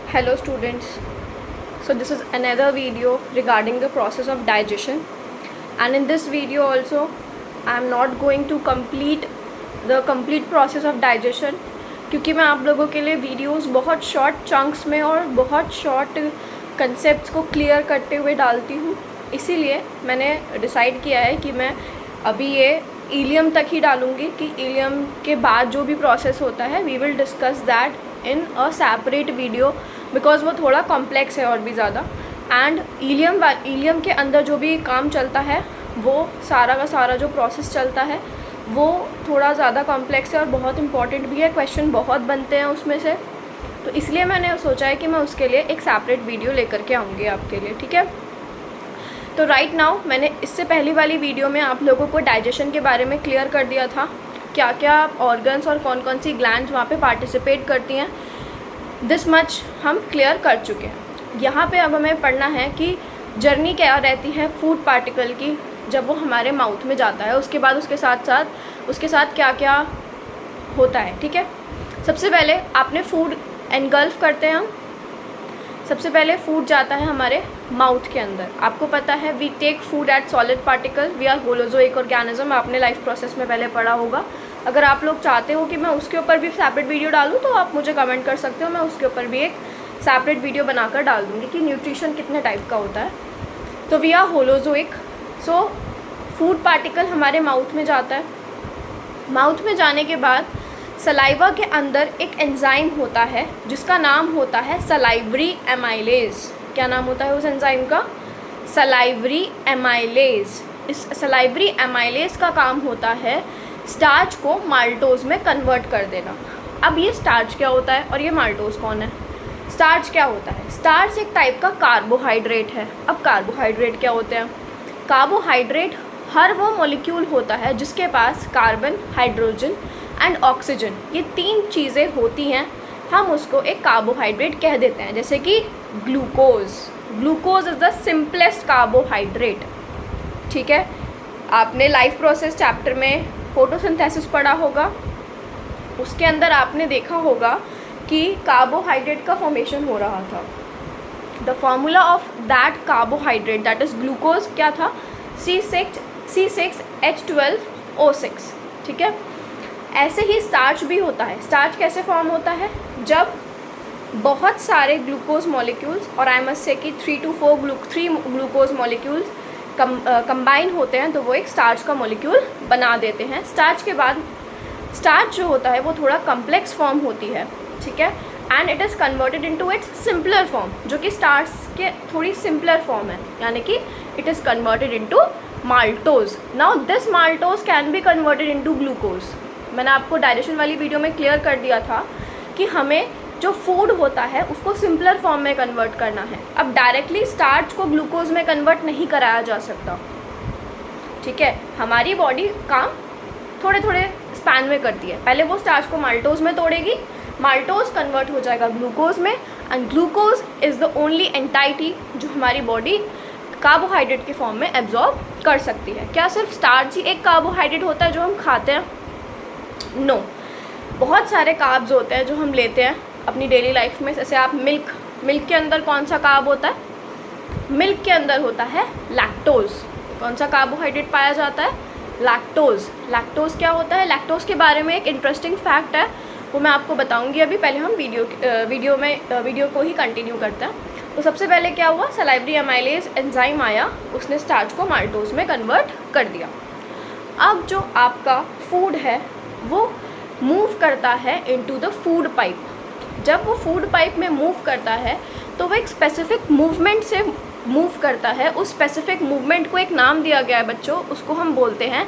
Hello students. So this is another video regarding the process of digestion, and in this video also I am not going to complete the complete process of digestion क्योंकि मैं आप लोगों के लिए videos बहुत short chunks में और बहुत शॉर्ट कंसेप्ट्स को क्लियर करते हुए डालती हूँ। इसीलिए मैंने डिसाइड किया है कि मैं अभी ये इलियम तक ही डालूँगी कि इलियम के बाद जो भी प्रोसेस होता है we will discuss that in a separate video because वो थोड़ा कॉम्प्लेक्स है और भी ज़्यादा। एंड इलियम के अंदर जो भी काम चलता है वो सारा का सारा जो प्रोसेस चलता है वो थोड़ा ज़्यादा कॉम्प्लेक्स है और बहुत इंपॉर्टेंट भी है। क्वेश्चन बहुत बनते हैं उसमें से, तो इसलिए मैंने सोचा है कि मैं उसके लिए एक सेपरेट वीडियो लेकर के आऊँगी आपके लिए, ठीक है। तो राइट नाउ मैंने इससे पहली वाली वीडियो में आप लोगों को डाइजेशन के बारे में क्लियर कर दिया था, क्या क्या ऑर्गन्स और कौन कौन सी ग्लैंड्स वहाँ पे पार्टिसिपेट करती हैं। दिस मच हम क्लियर कर चुके हैं। यहाँ पे अब हमें पढ़ना है कि जर्नी क्या रहती है फूड पार्टिकल की जब वो हमारे माउथ में जाता है, उसके बाद उसके साथ क्या क्या होता है, ठीक है। सबसे पहले आपने फूड एनगल्फ करते हैं हम। सबसे पहले फूड जाता है हमारे माउथ के अंदर। आपको पता है we take food at solid particle, we are holozoic organism. आपने लाइफ प्रोसेस में पहले पढ़ा होगा। अगर आप लोग चाहते हो कि मैं उसके ऊपर भी सेपरेट वीडियो डालूँ तो आप मुझे कमेंट कर सकते हो, मैं उसके ऊपर भी एक सेपरेट वीडियो बनाकर डाल दूँगी कि न्यूट्रिशन कितने टाइप का होता है। तो we are holozoic. So food particle हमारे माउथ में जाता है। माउथ में जाने के बाद सलाइवा के अंदर एक एंजाइम होता है जिसका नाम होता है सलाइवरी एमाइलेज। क्या नाम होता है उस एंजाइम का? Salivary amylase. इस सलाइवरी एमाइलेज का काम होता है स्टार्च को माल्टोज में कन्वर्ट कर देना। अब ये स्टार्च क्या होता है और ये माल्टोज कौन है? स्टार्च क्या होता है? स्टार्च एक टाइप का कार्बोहाइड्रेट है। अब कार्बोहाइड्रेट क्या होते हैं? कार्बोहाइड्रेट हर वो मॉलिक्यूल होता है जिसके पास कार्बन, हाइड्रोजन एंड ऑक्सीजन, ये तीन चीज़ें होती हैं। हम उसको एक कार्बोहाइड्रेट कह देते हैं, जैसे कि glucose. Glucose is the simplest carbohydrate, ठीक है। आपने लाइफ प्रोसेस चैप्टर में फोटोसिंथेसिस पढ़ा होगा, उसके अंदर आपने देखा होगा कि कार्बोहाइड्रेट का फॉर्मेशन हो रहा था। The formula of that carbohydrate that is glucose क्या था? C6H12O6, ठीक है। ऐसे ही स्टार्च भी होता है। स्टार्च कैसे फॉर्म होता है? जब बहुत सारे ग्लूकोज मॉलिक्यूल्स और आई मस्ट से कि 3 to 4 ग्लूकोज मॉलिक्यूल्स कंबाइन होते हैं तो वो एक स्टार्च का मॉलिक्यूल बना देते हैं। स्टार्च के बाद स्टार्च जो होता है वो थोड़ा कम्प्लेक्स फॉर्म होती है, ठीक है, and it is converted into its simpler form, जो कि स्टार्च के थोड़ी सिंपलर फॉर्म है, यानी कि it is converted into maltose. Now this maltose can be converted into glucose. मैंने आपको डाइजेशन वाली वीडियो में क्लियर कर दिया था कि हमें जो फूड होता है उसको सिंपलर फॉर्म में कन्वर्ट करना है। अब डायरेक्टली स्टार्च को ग्लूकोज में कन्वर्ट नहीं कराया जा सकता, ठीक है। हमारी बॉडी काम थोड़े थोड़े स्पैन में करती है। पहले वो स्टार्च को माल्टोज में तोड़ेगी, माल्टोज कन्वर्ट हो जाएगा ग्लूकोज में, and glucose is the only entity जो हमारी बॉडी कार्बोहाइड्रेट के फॉर्म में एब्जॉर्ब कर सकती है। क्या सिर्फ स्टार्च ही एक कार्बोहाइड्रेट होता है जो हम खाते हैं? नो, बहुत सारे कार्ब्स होते हैं जो हम लेते हैं अपनी डेली लाइफ में। जैसे आप मिल्क के अंदर कौन सा कार्ब होता है? मिल्क के अंदर होता है लैक्टोज। कौन सा कार्बोहाइड्रेट पाया जाता है? लैक्टोज। लैक्टोज क्या होता है? लैक्टोज के बारे में एक इंटरेस्टिंग फैक्ट है, वो मैं आपको बताऊंगी अभी। पहले हम वीडियो को ही कंटिन्यू करते हैं। तो सबसे पहले क्या हुआ? सलाइवरी एमाइलेज एंजाइम आया, उसने स्टार्च को माल्टोज में कन्वर्ट कर दिया। अब जो आपका फूड है वो मूव करता है इनटू द फूड पाइप। जब वो फूड पाइप में मूव करता है तो वो एक स्पेसिफिक मूवमेंट से मूव करता है। उस स्पेसिफिक मूवमेंट को एक नाम दिया गया है बच्चों, उसको हम बोलते हैं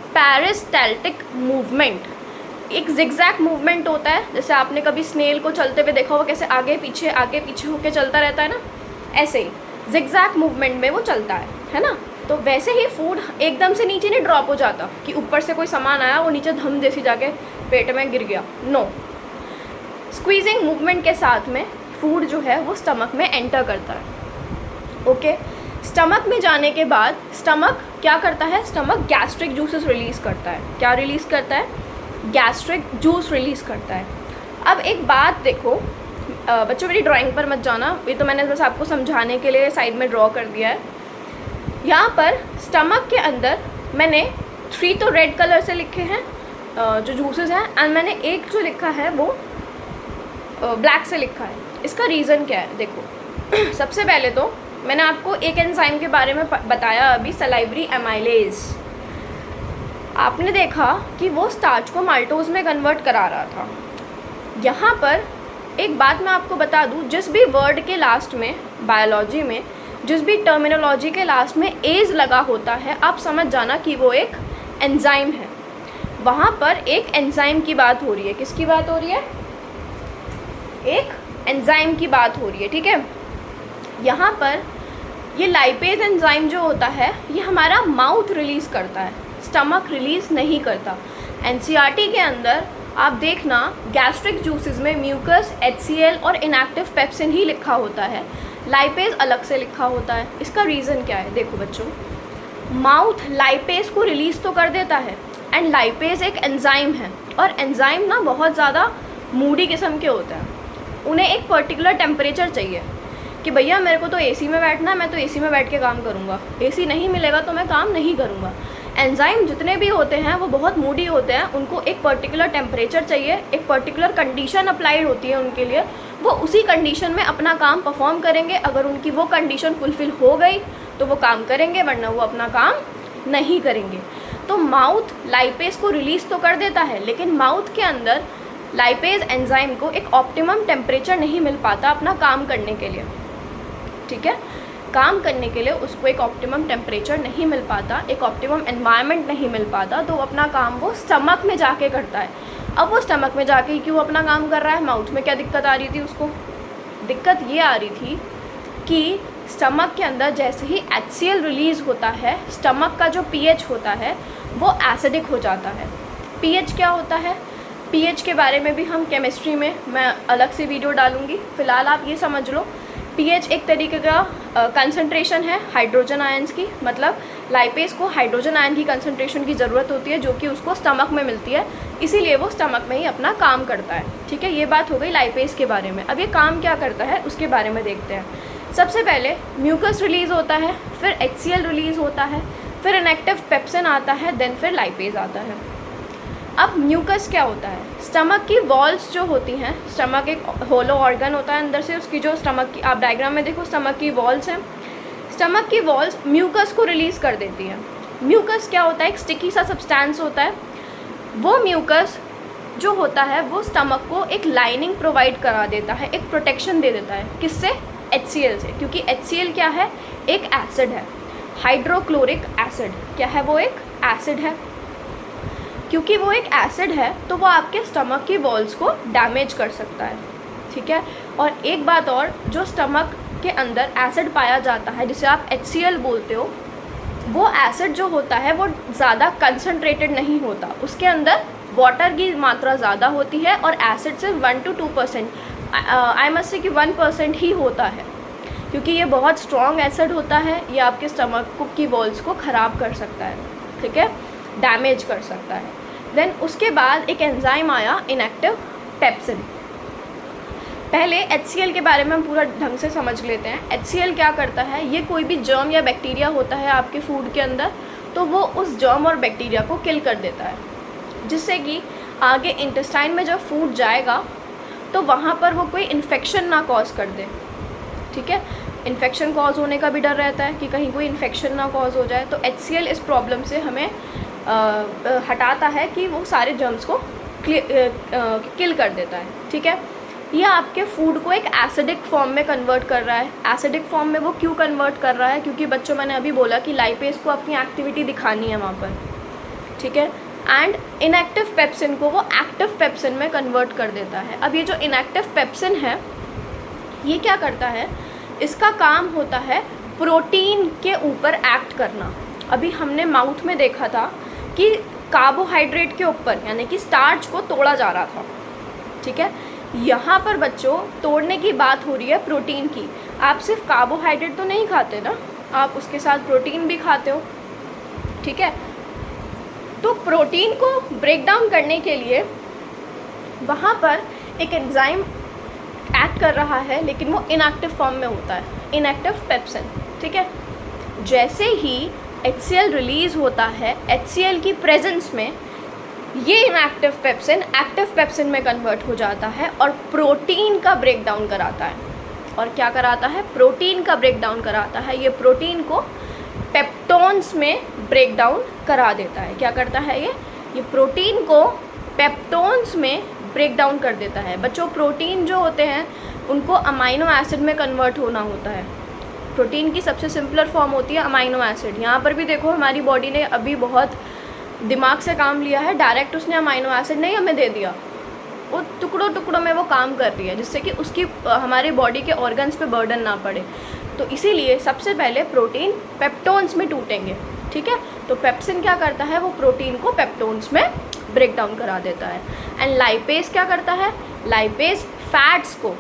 पेरिस्टाल्टिक मूवमेंट। एक जिगजैग मूवमेंट होता है, जैसे आपने कभी स्नेल को चलते हुए देखा होगा कैसे आगे पीछे होके चलता रहता है ना, ऐसे ही जिगजैग मूवमेंट में वो चलता है ना। तो वैसे ही फूड एकदम से नीचे नहीं ड्रॉप हो जाता कि ऊपर से कोई सामान आया वो नीचे धम जैसी जाके पेट में गिर गया। नो, स्क्वीजिंग मूवमेंट के साथ में फूड जो है वो स्टमक में एंटर करता है। ओके, स्टमक में जाने के बाद स्टमक क्या करता है? स्टमक गैस्ट्रिक जूसेस रिलीज़ करता है। क्या रिलीज़ करता है? गैस्ट्रिक जूस रिलीज़ करता है। अब एक बात देखो, बच्चों मेरी ड्राइंग पर मत जाना, ये तो मैंने बस आपको समझाने के लिए साइड में ड्रॉ कर दिया है। यहाँ पर स्टमक के अंदर मैंने 3 तो रेड कलर से लिखे हैं जो जूसेस हैं, एंड मैंने एक जो लिखा है वो ब्लैक से लिखा है। इसका रीज़न क्या है देखो। सबसे पहले तो मैंने आपको एक एंजाइम के बारे में बताया अभी, सलाइवरी एमाइलेज। आपने देखा कि वो स्टार्च को माल्टोज में कन्वर्ट करा रहा था। यहाँ पर एक बात मैं आपको बता दूँ, जिस भी वर्ड के लास्ट में बायोलॉजी में, जिस भी टर्मिनोलॉजी के लास्ट में एज लगा होता है, आप समझ जाना कि वो एक एंजाइम है। वहाँ पर एक एंजाइम की बात हो रही है। किसकी बात हो रही है? एक एंजाइम की बात हो रही है, ठीक है। यहाँ पर ये लाइपेज एंजाइम जो होता है ये हमारा माउथ रिलीज़ करता है, स्टमक रिलीज़ नहीं करता। एनसीईआरटी के अंदर आप देखना गैस्ट्रिक जूसेस में म्यूकस, HCl और इनएक्टिव पेप्सिन ही लिखा होता है, लाइपेज अलग से लिखा होता है। इसका रीज़न क्या है? देखो बच्चों, माउथ लाइपेज को रिलीज़ तो कर देता है, एंड लाइपेज एक एंजाइम है, और एंजाइम ना बहुत ज़्यादा मूडी किस्म के होते हैं। उन्हें एक पर्टिकुलर टेम्परेचर चाहिए कि भैया मेरे को तो एसी में बैठना है, मैं तो एसी में बैठ के काम करूँगा, एसी नहीं मिलेगा तो मैं काम नहीं करूँगा। एंजाइम जितने भी होते हैं वो बहुत मूडी होते हैं, उनको एक पर्टिकुलर टेम्परेचर चाहिए, एक पर्टिकुलर कंडीशन अप्लाइड होती है उनके लिए, वो उसी कंडीशन में अपना काम परफॉर्म करेंगे। अगर उनकी वो कंडीशन फुलफ़िल हो गई तो वो काम करेंगे, वरना वो अपना काम नहीं करेंगे। तो माउथ लाइपेज को रिलीज़ तो कर देता है, लेकिन माउथ के अंदर लाइपेज एंजाइम को एक ऑप्टिमम टेम्परेचर नहीं मिल पाता अपना काम करने के लिए, ठीक है। काम करने के लिए उसको एक ऑप्टिमम टेम्परेचर नहीं मिल पाता, एक ऑप्टिमम एनवायरनमेंट नहीं मिल पाता, तो अपना काम वो स्टमक में जाके करता है। अब वो स्टमक में जाके क्यों अपना काम कर रहा है? माउथ में क्या दिक्कत आ रही थी उसको? दिक्कत ये आ रही थी कि स्टमक के अंदर जैसे ही HCl रिलीज़ होता है, स्टमक का जो pH होता है वो एसिडिक हो जाता है। pH क्या होता है? pH के बारे में भी हम केमिस्ट्री में मैं अलग से वीडियो डालूँगी। फ़िलहाल आप ये समझ लो, pH एक तरीके का कंसंट्रेशन है हाइड्रोजन आयंस की, मतलब लाइपेज को हाइड्रोजन आयन की कंसंट्रेशन की ज़रूरत होती है जो कि उसको स्टमक में मिलती है, इसीलिए वो स्टमक में ही अपना काम करता है, ठीक है। ये बात हो गई लाइपेज के बारे में। अब ये काम क्या करता है उसके बारे में देखते हैं। सबसे पहले म्यूकस रिलीज़ होता है, फिर HCl रिलीज़ होता है, फिर इनएक्टिव पेप्सिन आता है, देन फिर लाइपेज आता है। अब म्यूकस क्या होता है? स्टमक की वॉल्स जो होती हैं, स्टमक एक होलो ऑर्गन होता है अंदर से, उसकी जो स्टमक की आप डायग्राम में देखो, स्टमक की वॉल्स हैं। स्टमक की वॉल्स म्यूकस को रिलीज़ कर देती हैं। म्यूकस क्या होता है? एक स्टिकी सा सब्सटेंस होता है। वो म्यूकस जो होता है वो स्टमक को एक लाइनिंग प्रोवाइड करा देता है, एक प्रोटेक्शन दे देता है। किससे? HCl से, क्योंकि HCl क्या है? एक एसिड है, हाइड्रोक्लोरिक एसिड। क्या है? वो एक एसिड है। क्योंकि वो एक एसिड है तो वो आपके स्टमक की वॉल्स को डैमेज कर सकता है, ठीक है। और एक बात और, जो स्टमक के अंदर एसिड पाया जाता है जिसे आप HCl बोलते हो, वो एसिड जो होता है वो ज़्यादा कंसनट्रेटेड नहीं होता, उसके अंदर वाटर की मात्रा ज़्यादा होती है, और एसिड सिर्फ 1 to 2%, आई मस्ट से कि 1% ही होता है, क्योंकि ये बहुत स्ट्रॉन्ग एसिड होता है। ये आपके स्टमक की वॉल्स को ख़राब कर सकता है, ठीक है, डैमेज कर सकता है। देन उसके बाद एक एंजाइम आया इनएक्टिव पेप्सिन। पहले HCl के बारे में हम पूरा ढंग से समझ लेते हैं। HCl क्या करता है? ये कोई भी जर्म या बैक्टीरिया होता है आपके फूड के अंदर, तो वो उस जर्म और बैक्टीरिया को किल कर देता है, जिससे कि आगे इंटेस्टाइन में जब फूड जाएगा तो वहाँ पर वो कोई इन्फेक्शन ना कॉज कर दे, ठीक है। इन्फेक्शन कॉज होने का भी डर रहता है कि कहीं कोई इन्फेक्शन ना कॉज हो जाए, तो HCl इस प्रॉब्लम से हमें हटाता है कि वो सारे जर्म्स को किल कर देता है, ठीक है। ये आपके फूड को एक एसिडिक फॉर्म में कन्वर्ट कर रहा है। एसिडिक फॉर्म में वो क्यों कन्वर्ट कर रहा है? क्योंकि बच्चों मैंने अभी बोला कि लाइपेज को अपनी एक्टिविटी दिखानी है वहाँ पर, ठीक है। एंड इनएक्टिव पेप्सिन को वो एक्टिव पेप्सिन में कन्वर्ट कर देता है। अब ये जो इनएक्टिव पेप्सिन है ये क्या करता है? इसका काम होता है प्रोटीन के ऊपर एक्ट करना। अभी हमने माउथ में देखा था कि कार्बोहाइड्रेट के ऊपर यानी कि स्टार्च को तोड़ा जा रहा था, ठीक है। यहाँ पर बच्चों तोड़ने की बात हो रही है प्रोटीन की। आप सिर्फ कार्बोहाइड्रेट तो नहीं खाते ना, आप उसके साथ प्रोटीन भी खाते हो, ठीक है। तो प्रोटीन को ब्रेक डाउन करने के लिए वहाँ पर एक एंजाइम एक्ट कर रहा है लेकिन वो इनएक्टिव फॉर्म में होता है, इनएक्टिव पेप्सिन, ठीक है। जैसे ही HCl रिलीज़ होता है, HCl की प्रेजेंस में ये इनएक्टिव पेप्सिन एक्टिव पेप्सिन में कन्वर्ट हो जाता है और प्रोटीन का ब्रेक डाउन कराता है। और क्या कराता है? प्रोटीन का ब्रेक डाउन कराता है। ये प्रोटीन को पेप्टोन्स में ब्रेक डाउन करा देता है। क्या करता है ये प्रोटीन को पेप्टोन्स में ब्रेक डाउन कर देता है। बच्चों, प्रोटीन जो होते हैं उनको अमाइनो एसिड में कन्वर्ट होना होता है। प्रोटीन की सबसे सिंपलर फॉर्म होती है अमाइनो एसिड। यहाँ पर भी देखो हमारी बॉडी ने अभी बहुत दिमाग से काम लिया है, डायरेक्ट उसने अमाइनो एसिड नहीं हमें दे दिया, वो टुकड़ों टुकड़ों में वो काम कर रही है जिससे कि उसकी हमारे बॉडी के ऑर्गन्स पे बर्डन ना पड़े। तो इसीलिए सबसे पहले प्रोटीन पेप्टोन्स में टूटेंगे, ठीक है। तो पेप्सिन क्या करता है? वो प्रोटीन को पेप्टोन्स में ब्रेक डाउन करा देता है। एंड लाइपेज क्या करता है? लाइपेज फैट्स को,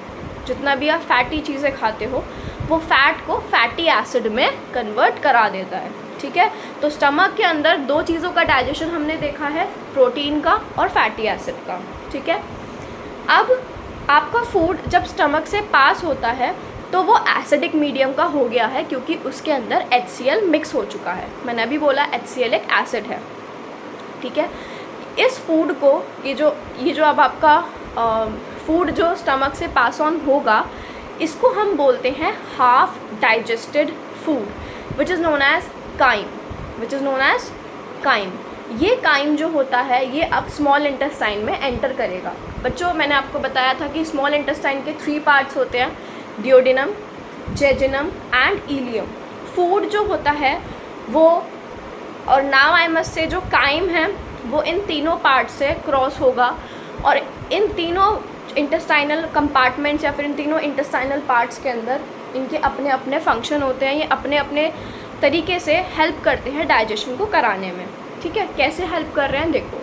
जितना भी आप फैटी चीज़ें खाते हो, वो फैट को फैटी एसिड में कन्वर्ट करा देता है, ठीक है। तो स्टमक के अंदर दो चीज़ों का डाइजेशन हमने देखा है, प्रोटीन का और फैटी एसिड का, ठीक है। अब आपका फूड जब स्टमक से पास होता है तो वो एसिडिक मीडियम का हो गया है क्योंकि उसके अंदर HCl मिक्स हो चुका है। मैंने अभी बोला HCl एक एसिड है, ठीक है। इस फूड को ये जो अब आपका फूड जो स्टमक से पास ऑन होगा, इसको हम बोलते हैं half digested food which is known as chyme. ये काइम जो होता है ये अब स्मॉल इंटेस्टाइन में एंटर करेगा। बच्चों, मैंने आपको बताया था कि स्मॉल इंटेस्टाइन के 3 पार्ट्स होते हैं, डियोडिनम, जेजुनम एंड इलियम। फूड जो होता है वो, और नाउ आई मस्ट से, जो काइम है वो इन तीनों पार्ट से क्रॉस होगा और इन तीनों इंटेस्टाइनल कंपार्टमेंट्स या फिर इन तीनों इंटेस्टाइनल पार्ट्स के अंदर इनके अपने अपने फंक्शन होते हैं। ये अपने अपने तरीके से हेल्प करते हैं डाइजेशन को कराने में, ठीक है। कैसे हेल्प कर रहे हैं देखो,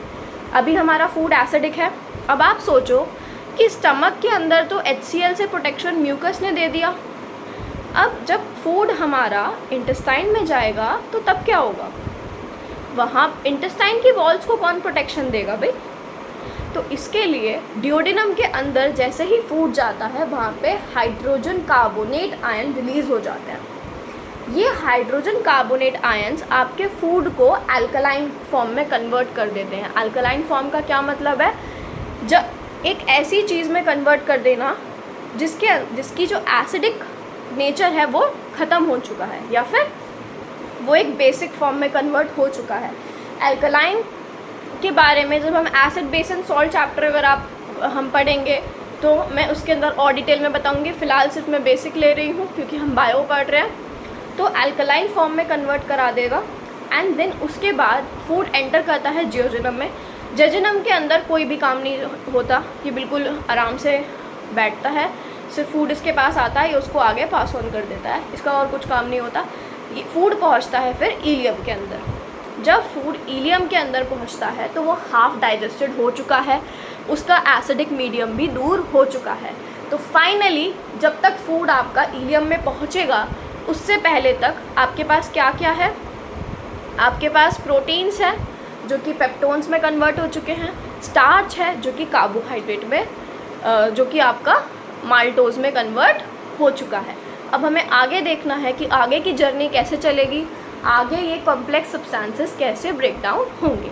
अभी हमारा फूड एसिडिक है। अब आप सोचो कि स्टमक के अंदर तो HCl से प्रोटेक्शन म्यूकस ने दे दिया, अब जब फूड हमारा इंटेस्टाइन में जाएगा तो तब क्या होगा? वहाँ इंटेस्टाइन की वॉल्स को कौन प्रोटेक्शन देगा भाई? तो इसके लिए डियोडिनम के अंदर जैसे ही फूड जाता है वहाँ पे हाइड्रोजन कार्बोनेट आयन रिलीज़ हो जाते हैं। ये हाइड्रोजन कार्बोनेट आयंस आपके फूड को अल्कलाइन फॉर्म में कन्वर्ट कर देते हैं। अल्कलाइन फॉर्म का क्या मतलब है? जब एक ऐसी चीज़ में कन्वर्ट कर देना जिसकी जो एसिडिक नेचर है वो ख़त्म हो चुका है या फिर वो एक बेसिक फॉर्म में कन्वर्ट हो चुका है। अल्कलाइन के बारे में जब हम acid base and salt chapter अगर हम पढ़ेंगे तो मैं उसके अंदर और डिटेल में बताऊंगी। फ़िलहाल सिर्फ मैं बेसिक ले रही हूँ क्योंकि हम बायो पढ़ रहे हैं। तो अल्कलाइन फॉर्म में कन्वर्ट करा देगा एंड देन उसके बाद फूड एंटर करता है जियोजिनम में। जेजुनम के अंदर कोई भी काम नहीं होता, ये बिल्कुल आराम से बैठता है, सिर्फ फूड इसके पास आता है, ये उसको आगे पास ऑन कर देता है, इसका और कुछ काम नहीं होता। ये फूड पहुंचता है फिर इलियम के अंदर। जब फूड इलियम के अंदर पहुंचता है तो वो हाफ डाइजेस्टेड हो चुका है, उसका एसिडिक मीडियम भी दूर हो चुका है। तो फाइनली जब तक फूड आपका इलियम में पहुंचेगा उससे पहले तक आपके पास क्या क्या है? आपके पास प्रोटीन्स हैं जो कि पेप्टोन्स में कन्वर्ट हो चुके हैं, स्टार्च है जो कि कार्बोहाइड्रेट में जो कि आपका माल्टोज में कन्वर्ट हो चुका है। अब हमें आगे देखना है कि आगे की जर्नी कैसे चलेगी, आगे ये कॉम्प्लेक्स सब्सटेंसेस कैसे ब्रेक डाउन होंगे।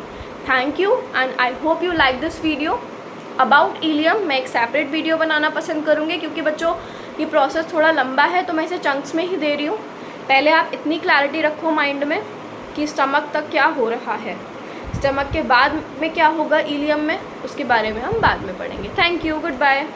Thank you and I hope you like this video about ileum. मैं एक सेपरेट वीडियो बनाना पसंद करूँगी क्योंकि बच्चों ये प्रोसेस थोड़ा लंबा है तो मैं इसे चंक्स में ही दे रही हूँ। पहले आप इतनी क्लैरिटी रखो माइंड में कि स्टमक तक क्या हो रहा है, स्टमक के बाद में क्या होगा इलियम में, उसके बारे में हम बाद में पढ़ेंगे। Thank you, good bye.